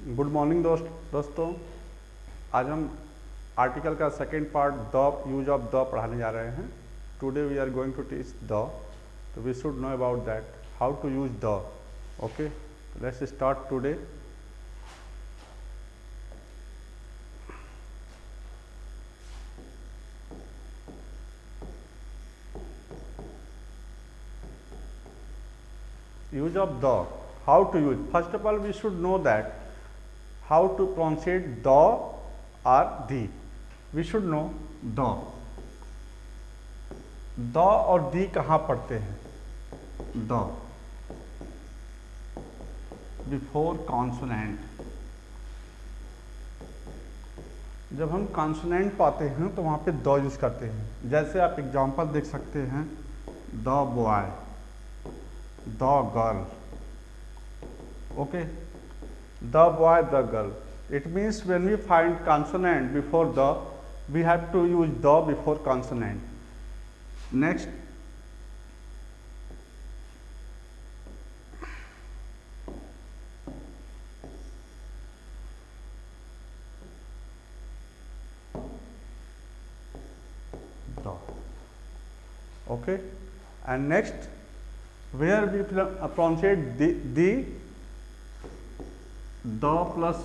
Good morning दोस्तों। आज हम आर्टिकल का second part the use of the पढ़ाने जा रहे हैं। Today we are going to teach the, तो we should know about that how to use the. Okay, let's start today. Use of the, how to use. First of all, we should know that how to pronunciate the or the. We should know the और the कहाँ पढ़ते हैं? the before consonant। जब हम consonant पाते हैं तो वहाँ पे द यूज करते हैं। जैसे आप एग्जांपल देख सकते हैं, the boy, the girl. Okay, the boy, the girl. It means when we find consonant before the, we have to use the before consonant. Next, the. Okay, and next, where we pronunciate the plus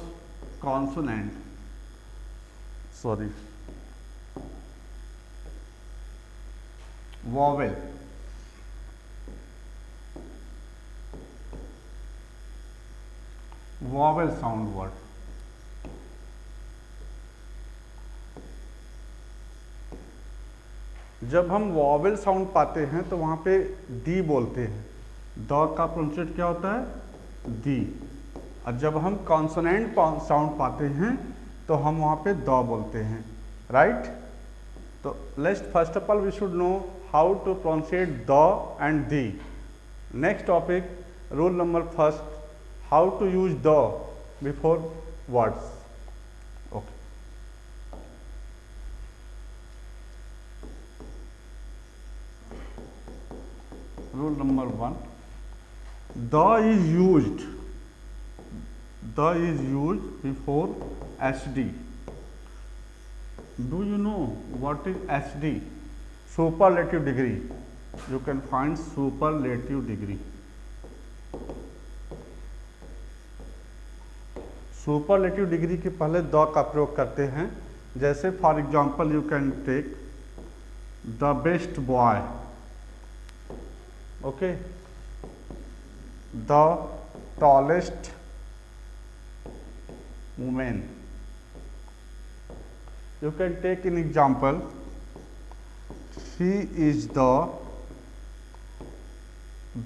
consonant, sorry, vowel, vowel sound word। जब हम vowel sound पाते हैं तो वहाँ पे दी बोलते हैं। The का प्रोनाउंसिएट क्या होता है? दी। और जब हम कॉन्सोनेंट साउंड पाते हैं तो हम वहाँ पे द बोलते हैं, राइट? तो let's first of all we should know how to pronounciate the and the. Next topic, rule number first, how to use the before words. Okay, rule number 1, the is used before HD। do you know what is HD? Superlative degree। you can find superlative degree। Superlative degree के पहले the का प्रयोग करते हैं। जैसे for example you can take the best boy. okay, the tallest woman। you can take an example, he is the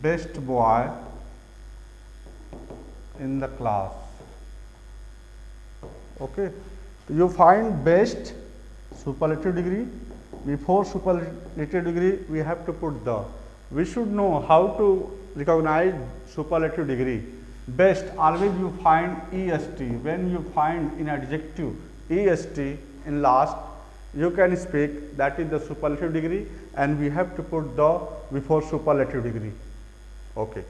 best boy in the class। okay, you find best, superlative degree, before superlative degree we have to put the। we should know how to recognize superlative degree। best, always you find est। when you find in adjective est in last, you can speak that is the superlative degree, and we have to put the before superlative degree। okay,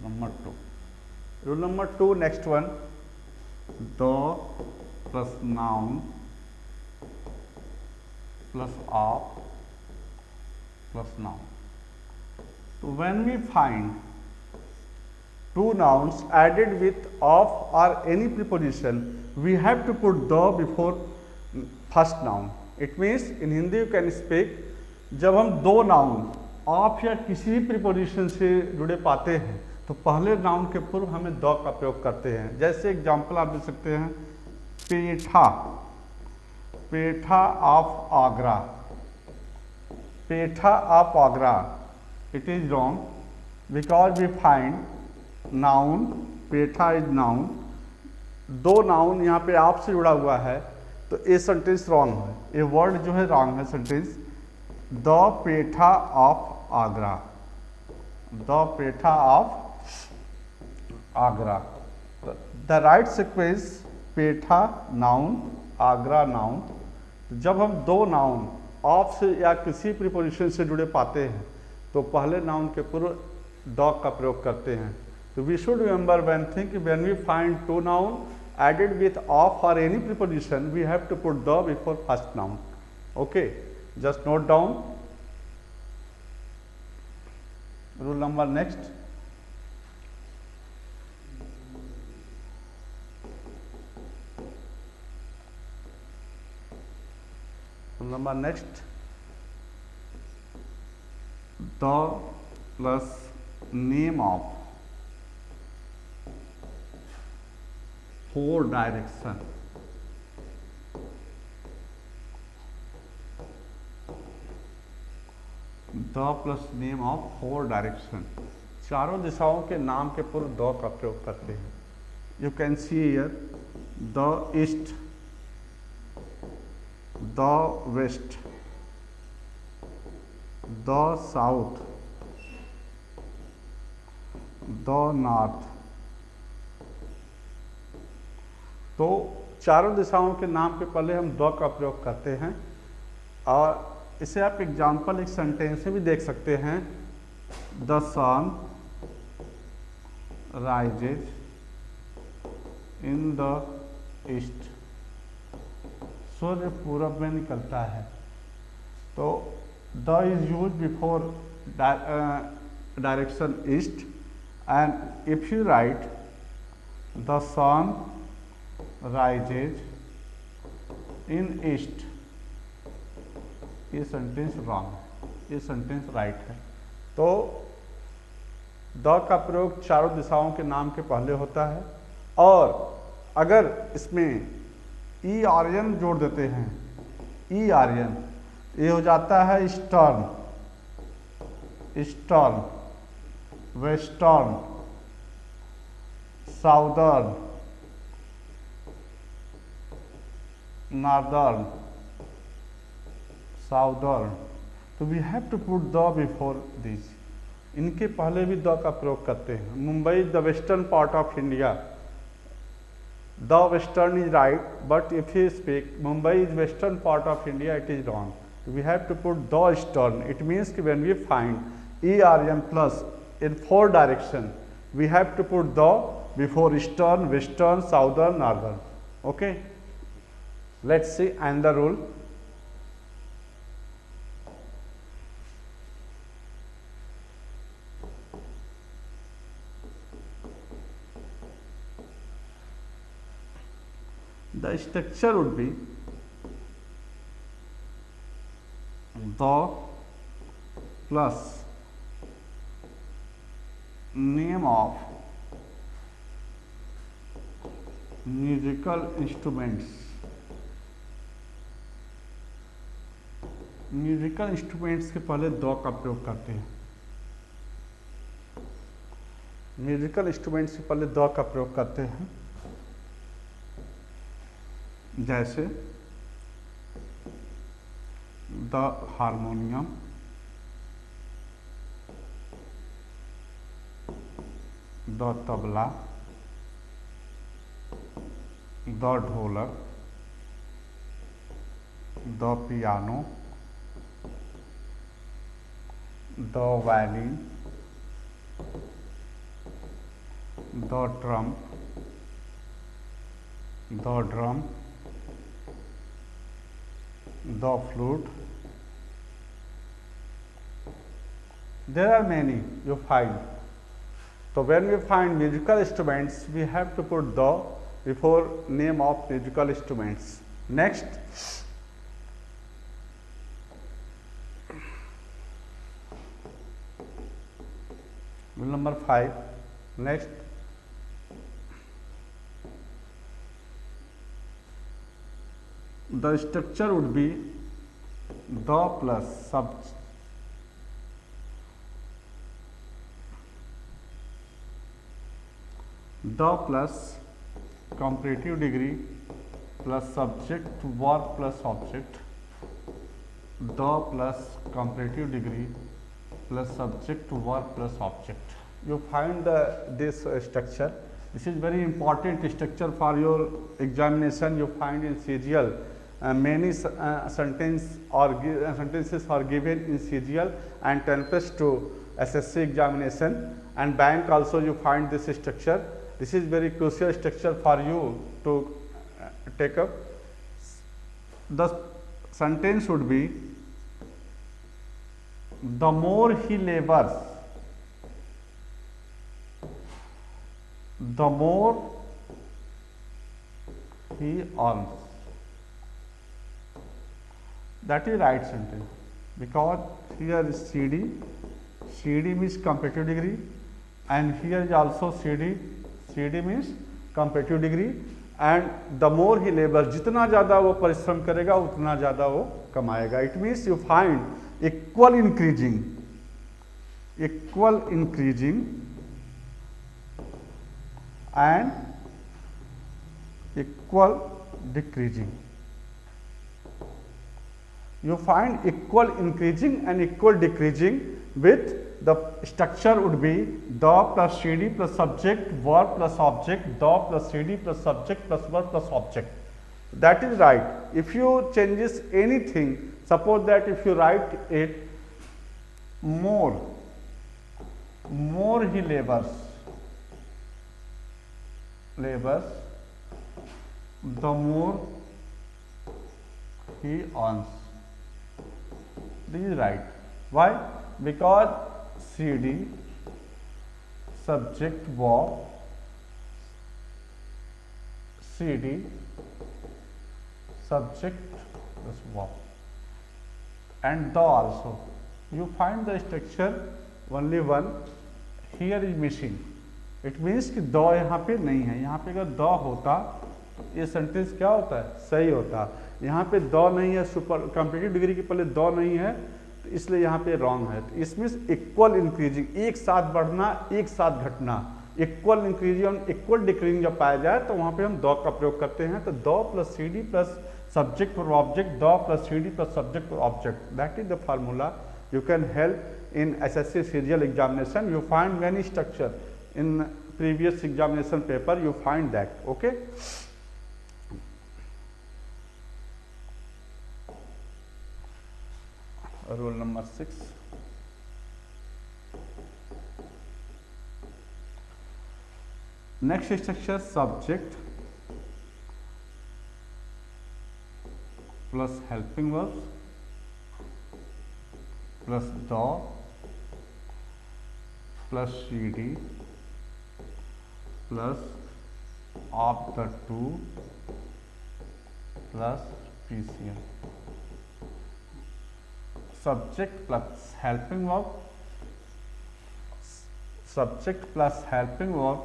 number 2, rule number 2, next one, the plus noun plus of plus noun। so when we find two nouns added with of or any preposition, we have to put the before first noun। it means in Hindi you can speak, जब हम दो noun of या किसी भी preposition से जुड़े पाते हैं तो पहले नाउन के पूर्व हमें द का प्रयोग करते हैं। जैसे एग्जांपल आप देख सकते हैं, petha, petha of Agra, petha of Agra. It is wrong because we find noun, petha is noun, दो नाउन यहाँ पे आप से जुड़ा हुआ है, तो ये सेंटेंस रॉन्ग है, ये वर्ड जो है रॉन्ग है sentence. The petha of Agra, the petha of Agra. The right sequence, petha noun, Agra noun, तो जब हम दो नाउन ऑफ से या किसी प्रीपोजिशन से जुड़े पाते हैं तो पहले नाउन के पूर्व द का प्रयोग करते हैं। तो we should remember one thing, when we find two noun added with of or any preposition, we have to put the before first noun. Okay, just note down. Rule number next. Rule number next. The plus name of four direction. The plus name of four direction, चारों दिशाओं के नाम के पूर्व the का प्रयोग करते हैं। You can see here the east, the west, the south, the north. तो चारों दिशाओं के नाम के पहले हम द का प्रयोग करते हैं और इसे आप एग्जाम्पल एक सेंटेंस से भी देख सकते हैं। The sun rises in the east, सूर्य पूरब में निकलता है। तो the is use before direction east and if you write the sun rises in east, ये सेंटेंस रॉन्ग है, ये सेंटेंस राइट है। तो द का प्रयोग चारों दिशाओं के नाम के पहले होता है और अगर इसमें ई आर्यन जोड़ देते हैं, ई आर्यन, ये हो जाता है eastern, eastern, western, southern, northern, southern. तो we have to put the before this, इनके पहले भी द का प्रयोग करते हैं। Mumbai the western part of India, the western is right but if you speak Mumbai is western part of India, it is wrong. We have to put the eastern, it means कि when we find E R N plus in four direction we have to put the before eastern, western, southern, northern. Okay, let's see another rule. The structure would be the plus name of musical instruments। Musical instruments के पहले the का प्रयोग करते हैं। Musical instruments के पहले the का प्रयोग करते हैं, जैसे the harmonium, the tabla, the dholak, the piano, the violin, the trump, the drum, the flute. There are many you find. So when we find musical instruments, we have to put the before name of musical instruments. Next, rule number 5. Next, the structure would be the plus the plus comparative degree plus subject verb plus object, the plus comparative degree plus subject verb plus object. You find this structure. This is very important structure for your examination. You find in CGL many sentences are given in CGL and tempest to SSC examination, and bank also you find this structure. This is very crucial structure for you to take up. The sentence would be, the more he labors, the more he earns. That is right sentence, because here is CD, CD means comparative degree, and here is also CD, CD means comparative degree, and the more he labors, जितना ज़्यादा वो परिश्रम करेगा उतना ज़्यादा वो कमाएगा. It means you find equal increasing and equal decreasing. You find equal increasing and equal decreasing with the structure would be the plus CD plus subject verb plus object, the plus CD plus subject plus verb plus object. That is right. If you changes anything, suppose that if you write it, more he labors, the more he earns. This is right. Why? Because CD, subject verb, CD, subject plus verb, and the also. You find the structure only one. Here is missing. It means कि the यहाँ पे नहीं है. यहाँ पे अगर the होता ये सेंटेंस क्या होता है, सही होता. यहाँ पे द नहीं है, सुपर कंपेरेटिव डिग्री के पहले द नहीं है, तो इसलिए यहाँ पे रॉन्ग है. तो इसमें इक्वल इंक्रीजिंग, एक साथ बढ़ना एक साथ घटना, इक्वल इंक्रीजिंग और इक्वल डिक्रीजिंग जब पाया जाए तो वहाँ पे हम द का प्रयोग करते हैं. तो the plus C D plus subject और object, the plus C D plus subject और object, that is the formula. You can help in SSC serial examination. You find many structure in previous examination paper. You find that. Okay. Rule number 6. Next structure, subject plus helping verbs plus the plus CD plus of the two plus PCM. Subject plus helping verb, subject plus helping verb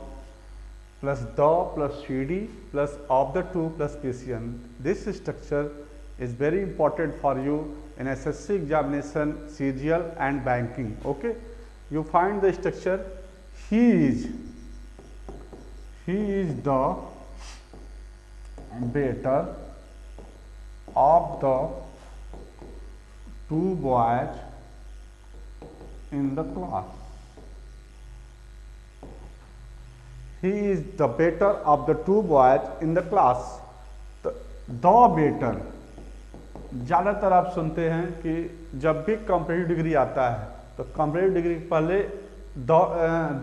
plus the plus CD plus of the two plus PCM. This structure is very important for you in SSC examination, CGL and banking. Okay, you find the structure. He is the better of the two boys in the class. He is the better of the two boys in the class. The better, ज़्यादातर आप सुनते हैं कि जब भी comparative degree आता है तो कंपेरेटिव डिग्री पहले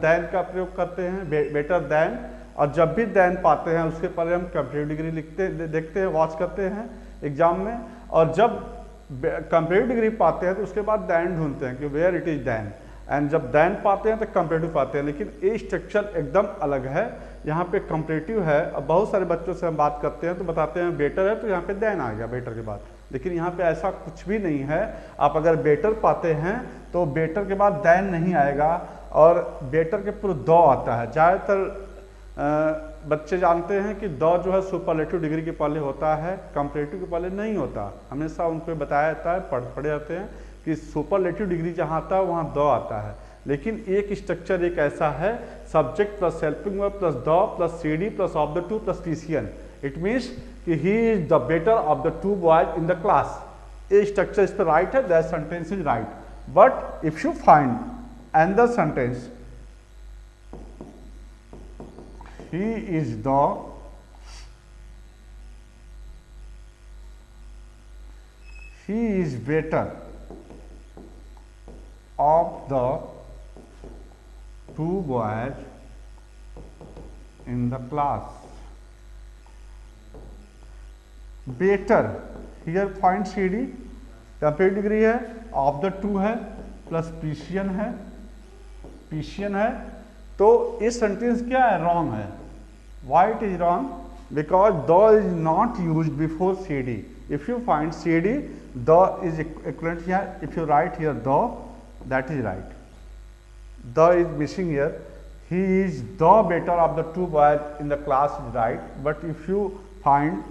दैन का प्रयोग करते हैं, बेटर दैन, और जब भी दैन पाते हैं उसके पहले हम कंपेरेटिव डिग्री देखते हैं, वॉच करते हैं एग्जाम में, और जब कंपेरेटिव डिग्री पाते हैं तो उसके बाद दैन ढूंढते हैं कि where it is then, and जब दैन पाते हैं तो कंपेरेटिव पाते हैं. लेकिन ये स्ट्रक्चर एकदम अलग है. यहाँ पे कंपेरेटिव है. अब बहुत सारे बच्चों से हम बात करते हैं तो बताते हैं बेटर है तो यहाँ पे दैन आ गया बेटर के बाद, लेकिन यहाँ पे ऐसा कुछ भी नहीं है. आप अगर बेटर पाते हैं तो बेटर के बाद दैन नहीं आएगा और बेटर के पूर्व द आता है. ज़्यादातर बच्चे जानते हैं कि द जो है सुपरलेटिव डिग्री के पहले होता है, कंपेरेटिव के पहले नहीं होता. हमेशा उनको बताया जाता है, पढ़े जाते हैं कि सुपरलेटिव डिग्री जहाँ आता है वहाँ द आता है. लेकिन एक स्ट्रक्चर एक ऐसा है, subject plus helping verb plus the plus C D plus of the two plus TCN. It means कि he is the better of the two boys in the class. ये स्ट्रक्चर इस पर राइट है, that sentence is right. But if you find another sentence, he is he is better of the two boys in the class. Better, here find CD, comparative degree है, of the to है, plus पीशियन है, तो इस sentence क्या है, wrong है. Why it is wrong? Because the is not used before CD. If you find CD, the is equivalent here. If you write here the, that is right. The is missing here. He is the better of the two boys in the class is right. But if you find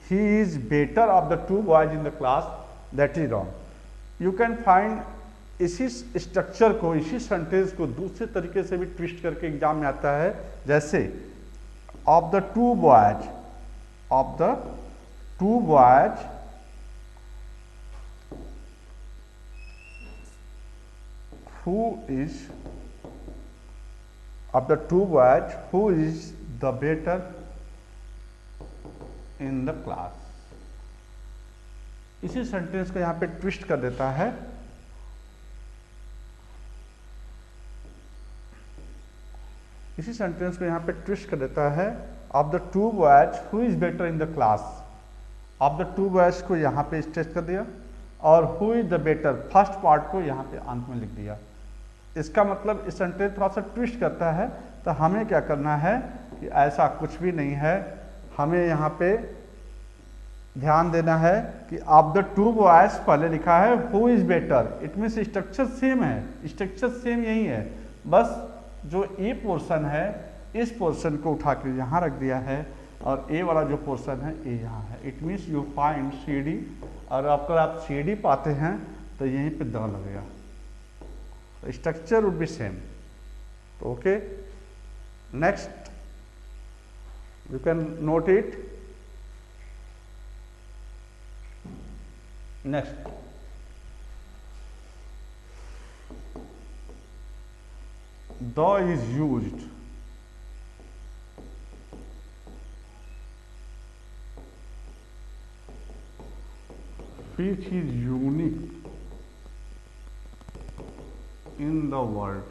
he is better of the two boys in the class, that is wrong. You can find इसी structure को, इसी sentence को दूसरे तरीके से भी twist करके exam में आता है. जैसे of the two boys who is the better in the class. इसी सेंटेंस को यहाँ पे ट्विस्ट कर देता है. इसी सेंटेंस को यहाँ पे ट्विस्ट कर देता है. Of the two boys who is better in the class. Of the two boys को यहाँ पे स्ट्रेच कर दिया और who is the better first part को यहाँ पे अंत में लिख दिया. इसका मतलब इस सेंटेंस थोड़ा सा ट्विस्ट करता है. तो हमें क्या करना है कि ऐसा कुछ भी नहीं है. हमें यहाँ पे ध्यान देना है कि ऑफ द टू बॉयज पहले लिखा है who is better. It means structure same है, स्ट्रक्चर सेम यही है, बस जो ए पोर्शन है इस पोर्शन को उठा के यहाँ रख दिया है और ए वाला जो पोर्शन है ए यहाँ है. It means you find C D, और अगर आप सी डी पाते हैं तो यहीं पे द लगेगा. Structure would be same. Okay, next you can note it. Next the is used which is unique in the world.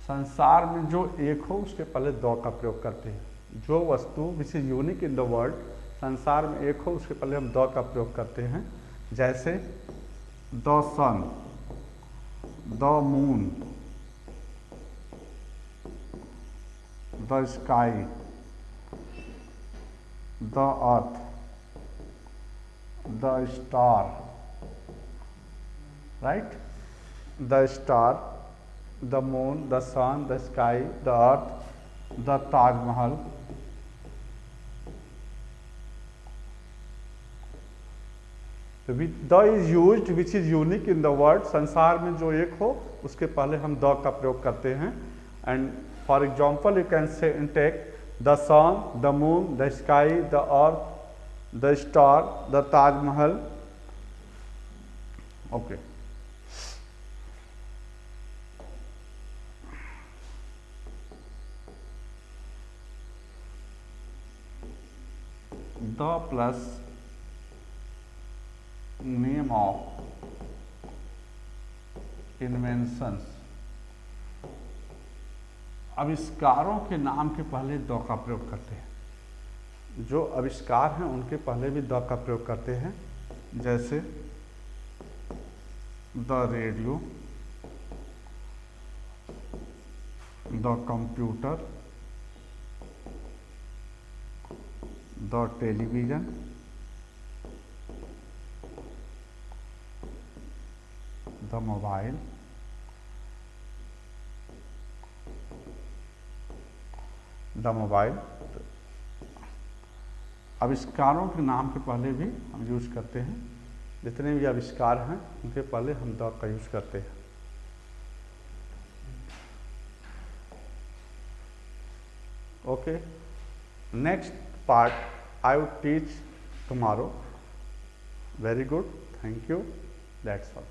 संसार में जो एक हो उसके पहले द का प्रयोग करते हैं. जो वस्तु which is unique in the world, संसार में एक हो उसके पहले हम द का प्रयोग करते हैं. जैसे the sun, the moon, the sky, the earth, the star, right? The star, the moon, the sun, the sky, the earth, the Taj Mahal. The is used which is unique in the world. संसार में जो एक हो उसके पहले हम the का प्रयोग करते हैं. And for example you can say take the sun, the moon, the sky, the earth, the star, the Taj Mahal. Okay, the plus name of inventions. आविष्कारों के नाम के पहले द का प्रयोग करते हैं. जो आविष्कार हैं उनके पहले भी द का प्रयोग करते हैं. जैसे the radio, the computer, the television, the mobile, आविष्कारों के नाम के पहले भी हम यूज करते हैं. जितने भी आविष्कार हैं उनके पहले हम द का यूज करते हैं. Okay, next part I would teach tomorrow. Very good, thank you, that's all.